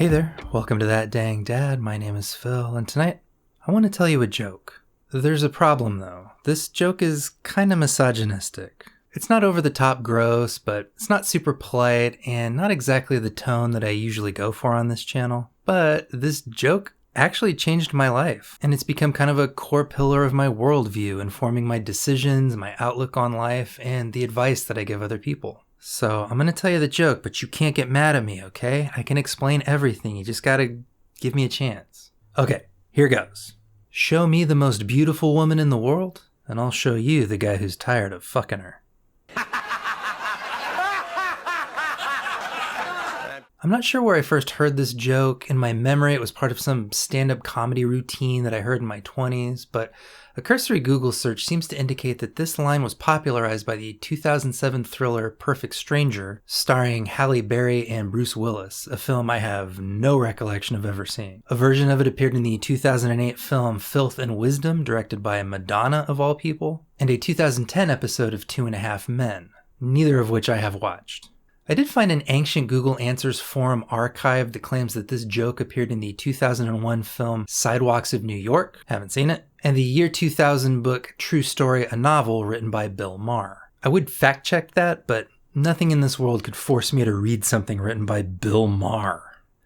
Hey there, welcome to That Dang Dad. My name is Phil, and tonight I want to tell you a joke. There's a problem though. This joke is kinda misogynistic. It's not over the top gross, but it's not super polite and not exactly the tone that I usually go for on this channel. But this joke actually changed my life, and it's become kind of a core pillar of my worldview, informing my decisions, my outlook on life, and the advice that I give other people. So I'm gonna tell you the joke, but you can't get mad at me, okay? I can explain everything, you just gotta give me a chance. Okay, here goes. Show me the most beautiful woman in the world, and I'll show you the guy who's tired of fucking her. I'm not sure where I first heard this joke. In my memory, it was part of some stand-up comedy routine that I heard in my 20s, but a cursory Google search seems to indicate that this line was popularized by the 2007 thriller Perfect Stranger, starring Halle Berry and Bruce Willis, a film I have no recollection of ever seeing. A version of it appeared in the 2008 film Filth and Wisdom, directed by Madonna of all people, and a 2010 episode of 2.5 Men, neither of which I have watched. I did find an ancient Google Answers forum archive that claims that this joke appeared in the 2001 film Sidewalks of New York, haven't seen it, and the year 2000 book True Story, a novel written by Bill Maher. I would fact check that, but nothing in this world could force me to read something written by Bill Maher.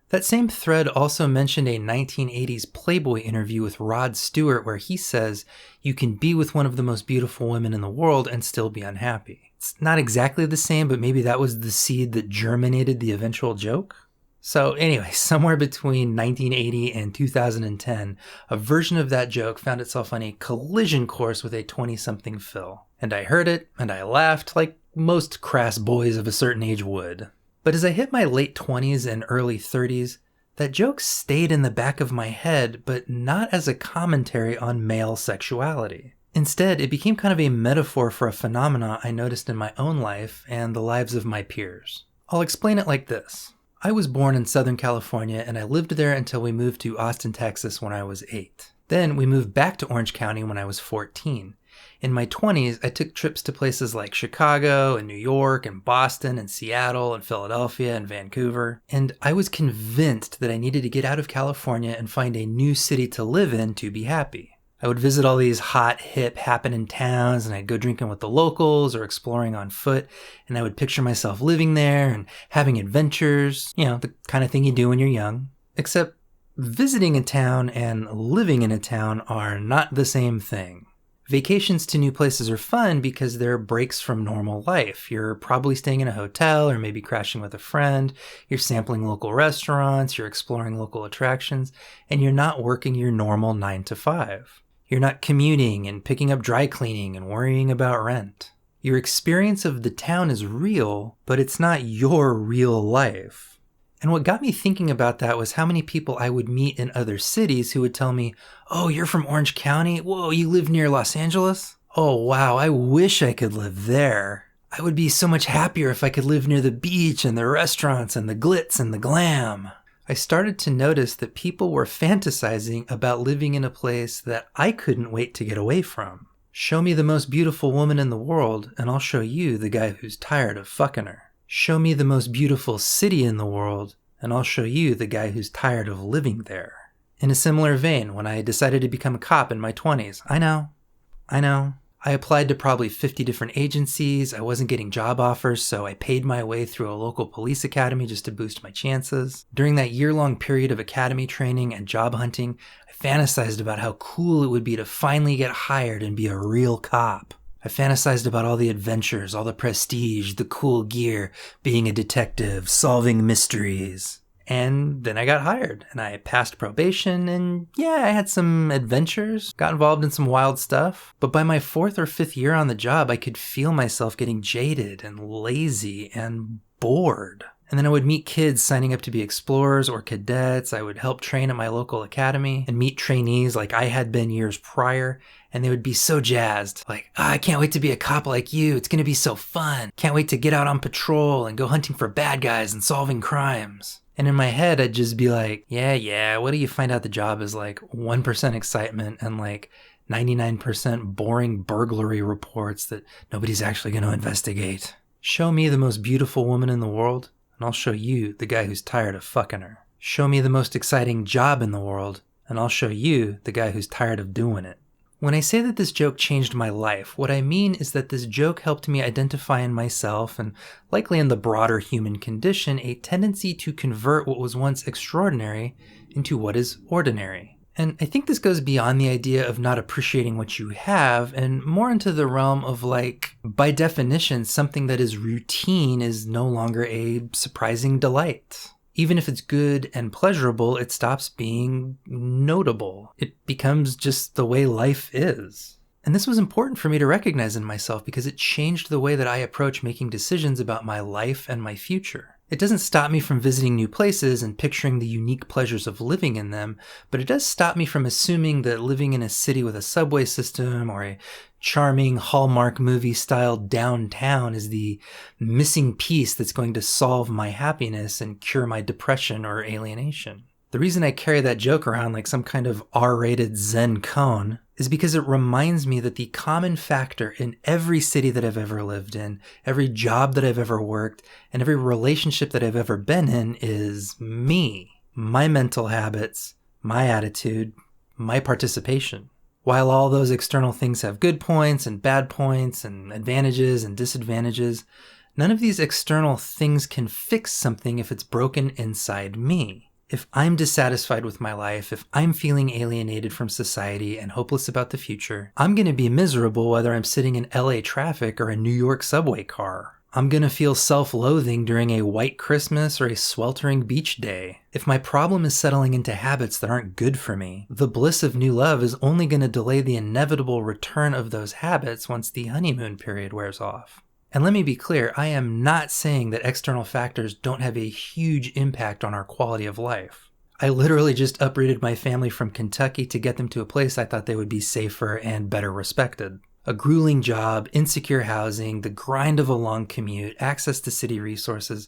That same thread also mentioned a 1980s Playboy interview with Rod Stewart where he says, "You can be with one of the most beautiful women in the world and still be unhappy." It's not exactly the same, but maybe that was the seed that germinated the eventual joke. So anyway, somewhere between 1980 and 2010, a version of that joke found itself on a collision course with a 20-something Phil. And I heard it, and I laughed like most crass boys of a certain age would. But as I hit my late 20s and early 30s, that joke stayed in the back of my head, but not as a commentary on male sexuality. Instead, it became kind of a metaphor for a phenomena I noticed in my own life and the lives of my peers. I'll explain it like this. I was born in Southern California, and I lived there until we moved to Austin, Texas when I was 8. Then we moved back to Orange County when I was 14. In my 20s, I took trips to places like Chicago and New York and Boston and Seattle and Philadelphia and Vancouver, and I was convinced that I needed to get out of California and find a new city to live in to be happy. I would visit all these hot, hip, happening towns, and I'd go drinking with the locals or exploring on foot, and I would picture myself living there and having adventures, the kind of thing you do when you're young. Except visiting a town and living in a town are not the same thing. Vacations to new places are fun because they're breaks from normal life. You're probably staying in a hotel or maybe crashing with a friend. You're sampling local restaurants, you're exploring local attractions, and you're not working your normal 9 to 5. You're not commuting and picking up dry cleaning and worrying about rent. Your experience of the town is real, but it's not your real life. And what got me thinking about that was how many people I would meet in other cities who would tell me, "Oh, you're from Orange County? Whoa, you live near Los Angeles? Oh, wow, I wish I could live there. I would be so much happier if I could live near the beach and the restaurants and the glitz and the glam." I started to notice that people were fantasizing about living in a place that I couldn't wait to get away from. Show me the most beautiful woman in the world, and I'll show you the guy who's tired of fucking her. Show me the most beautiful city in the world, and I'll show you the guy who's tired of living there. In a similar vein, when I decided to become a cop in my 20s, I know. I applied to probably 50 different agencies. I wasn't getting job offers, so I paid my way through a local police academy just to boost my chances. During that year-long period of academy training and job hunting, I fantasized about how cool it would be to finally get hired and be a real cop. I fantasized about all the adventures, all the prestige, the cool gear, being a detective, solving mysteries. And then I got hired, and I passed probation, and I had some adventures, got involved in some wild stuff. But by my 4th or 5th year on the job, I could feel myself getting jaded and lazy and bored. And then I would meet kids signing up to be explorers or cadets. I would help train at my local academy and meet trainees like I had been years prior. And they would be so jazzed, like, I can't wait to be a cop like you. It's going to be so fun. Can't wait to get out on patrol and go hunting for bad guys and solving crimes. And in my head, I'd just be like, what do you find out the job is like 1% excitement and like 99% boring burglary reports that nobody's actually going to investigate. Show me the most beautiful woman in the world, and I'll show you the guy who's tired of fucking her. Show me the most exciting job in the world, and I'll show you the guy who's tired of doing it. When I say that this joke changed my life, what I mean is that this joke helped me identify in myself, and likely in the broader human condition, a tendency to convert what was once extraordinary into what is ordinary. And I think this goes beyond the idea of not appreciating what you have and more into the realm of, like, by definition, something that is routine is no longer a surprising delight. Even if it's good and pleasurable, it stops being notable. It becomes just the way life is. And this was important for me to recognize in myself because it changed the way that I approach making decisions about my life and my future. It doesn't stop me from visiting new places and picturing the unique pleasures of living in them, but it does stop me from assuming that living in a city with a subway system or a charming Hallmark movie-style downtown is the missing piece that's going to solve my happiness and cure my depression or alienation. The reason I carry that joke around like some kind of R-rated Zen koan is because it reminds me that the common factor in every city that I've ever lived in, every job that I've ever worked, and every relationship that I've ever been in is me, my mental habits, my attitude, my participation. While all those external things have good points and bad points and advantages and disadvantages, none of these external things can fix something if it's broken inside me. If I'm dissatisfied with my life, if I'm feeling alienated from society and hopeless about the future, I'm going to be miserable whether I'm sitting in LA traffic or a New York subway car. I'm going to feel self-loathing during a white Christmas or a sweltering beach day. If my problem is settling into habits that aren't good for me, the bliss of new love is only going to delay the inevitable return of those habits once the honeymoon period wears off. And let me be clear, I am not saying that external factors don't have a huge impact on our quality of life. I literally just uprooted my family from Kentucky to get them to a place I thought they would be safer and better respected. A grueling job, insecure housing, the grind of a long commute, access to city resources,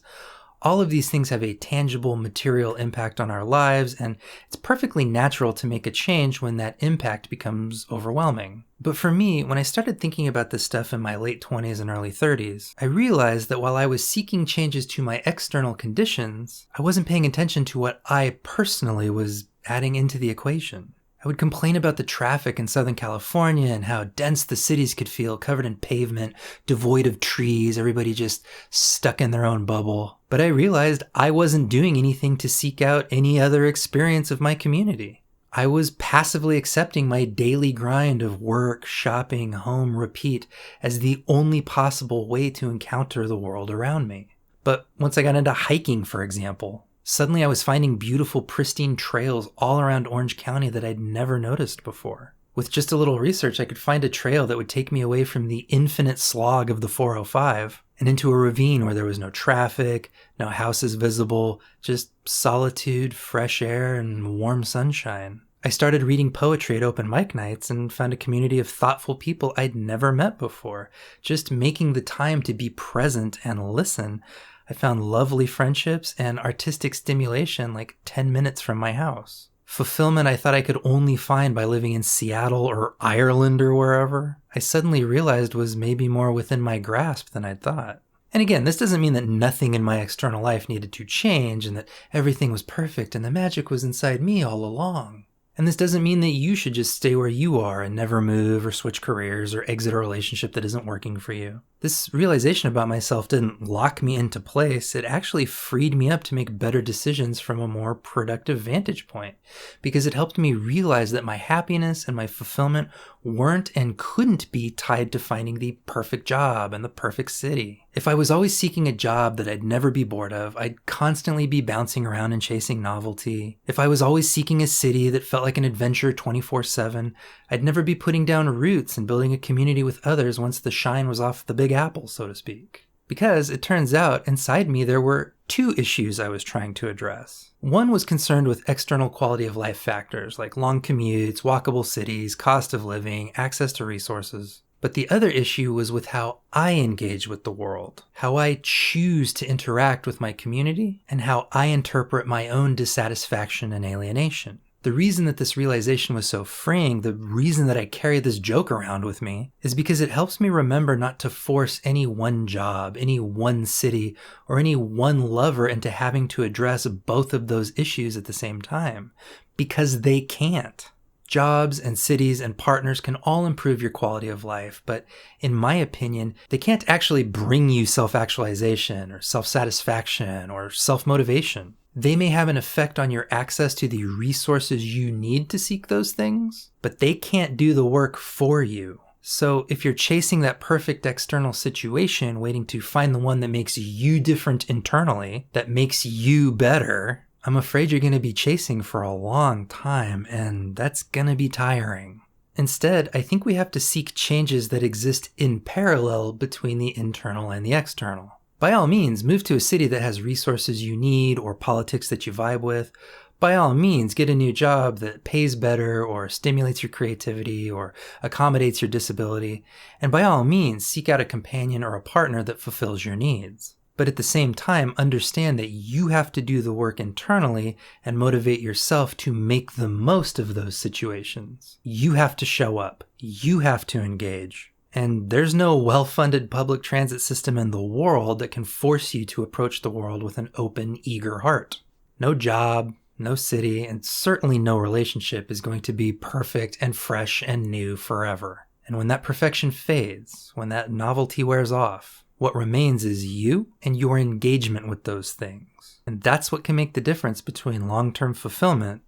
all of these things have a tangible material impact on our lives, and it's perfectly natural to make a change when that impact becomes overwhelming. But for me, when I started thinking about this stuff in my late 20s and early 30s, I realized that while I was seeking changes to my external conditions, I wasn't paying attention to what I personally was adding into the equation. I would complain about the traffic in Southern California and how dense the cities could feel, covered in pavement, devoid of trees, everybody just stuck in their own bubble. But I realized I wasn't doing anything to seek out any other experience of my community. I was passively accepting my daily grind of work, shopping, home, repeat as the only possible way to encounter the world around me. But once I got into hiking, for example, suddenly I was finding beautiful, pristine trails all around Orange County that I'd never noticed before. With just a little research, I could find a trail that would take me away from the infinite slog of the 405 and into a ravine where there was no traffic, no houses visible, just solitude, fresh air, and warm sunshine. I started reading poetry at open mic nights and found a community of thoughtful people I'd never met before. Just making the time to be present and listen, I found lovely friendships and artistic stimulation like 10 minutes from my house. Fulfillment I thought I could only find by living in Seattle or Ireland or wherever, I suddenly realized was maybe more within my grasp than I'd thought. And again, this doesn't mean that nothing in my external life needed to change and that everything was perfect and the magic was inside me all along. And this doesn't mean that you should just stay where you are and never move or switch careers or exit a relationship that isn't working for you. This realization about myself didn't lock me into place. It actually freed me up to make better decisions from a more productive vantage point because it helped me realize that my happiness and my fulfillment weren't and couldn't be tied to finding the perfect job and the perfect city. If I was always seeking a job that I'd never be bored of, I'd constantly be bouncing around and chasing novelty. If I was always seeking a city that felt like an adventure 24/7, I'd never be putting down roots and building a community with others once the shine was off the big apple, so to speak. Because it turns out inside me there were two issues I was trying to address. One was concerned with external quality of life factors like long commutes, walkable cities, cost of living, access to resources. But the other issue was with how I engage with the world, how I choose to interact with my community, and how I interpret my own dissatisfaction and alienation. The reason that this realization was so freeing, the reason that I carry this joke around with me, is because it helps me remember not to force any one job, any one city, or any one lover into having to address both of those issues at the same time. Because they can't. Jobs and cities and partners can all improve your quality of life, but in my opinion, they can't actually bring you self-actualization or self-satisfaction or self-motivation. They may have an effect on your access to the resources you need to seek those things, but they can't do the work for you. So if you're chasing that perfect external situation, waiting to find the one that makes you different internally, that makes you better, I'm afraid you're going to be chasing for a long time, and that's going to be tiring. Instead, I think we have to seek changes that exist in parallel between the internal and the external. By all means, move to a city that has resources you need or politics that you vibe with. By all means, get a new job that pays better or stimulates your creativity or accommodates your disability. And by all means, seek out a companion or a partner that fulfills your needs. But at the same time, understand that you have to do the work internally and motivate yourself to make the most of those situations. You have to show up. You have to engage. And there's no well-funded public transit system in the world that can force you to approach the world with an open, eager heart. No job, no city, and certainly no relationship is going to be perfect and fresh and new forever. And when that perfection fades, when that novelty wears off, what remains is you and your engagement with those things. And that's what can make the difference between long-term fulfillment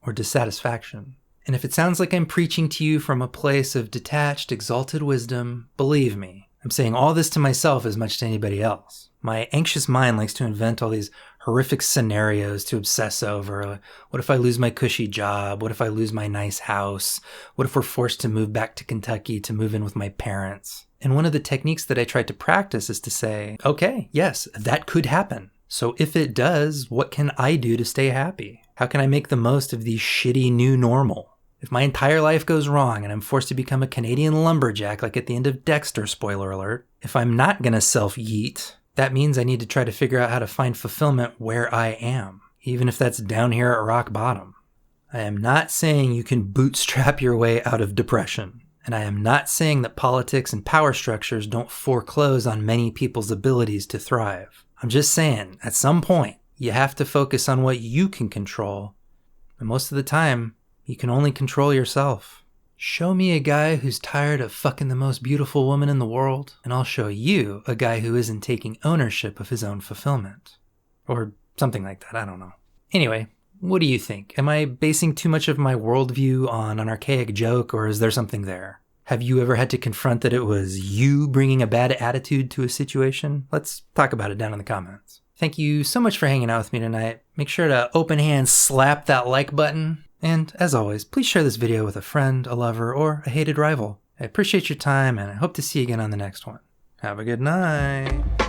or dissatisfaction. And if it sounds like I'm preaching to you from a place of detached, exalted wisdom, believe me, I'm saying all this to myself as much as to anybody else. My anxious mind likes to invent all these horrific scenarios to obsess over. What if I lose my cushy job? What if I lose my nice house? What if we're forced to move back to Kentucky to move in with my parents? And one of the techniques that I try to practice is to say, okay, yes, that could happen. So if it does, what can I do to stay happy? How can I make the most of the shitty new normal? If my entire life goes wrong and I'm forced to become a Canadian lumberjack like at the end of Dexter, spoiler alert, if I'm not gonna self-yeet, that means I need to try to figure out how to find fulfillment where I am, even if that's down here at rock bottom. I am not saying you can bootstrap your way out of depression, and I am not saying that politics and power structures don't foreclose on many people's abilities to thrive. I'm just saying, at some point, you have to focus on what you can control, and most of the time, you can only control yourself. Show me a guy who's tired of fucking the most beautiful woman in the world, and I'll show you a guy who isn't taking ownership of his own fulfillment. Or something like that, I don't know. Anyway, what do you think? Am I basing too much of my worldview on an archaic joke, or is there something there? Have you ever had to confront that it was you bringing a bad attitude to a situation? Let's talk about it down in the comments. Thank you so much for hanging out with me tonight. Make sure to open hand slap that like button. And as always, please share this video with a friend, a lover, or a hated rival. I appreciate your time, and I hope to see you again on the next one. Have a good night.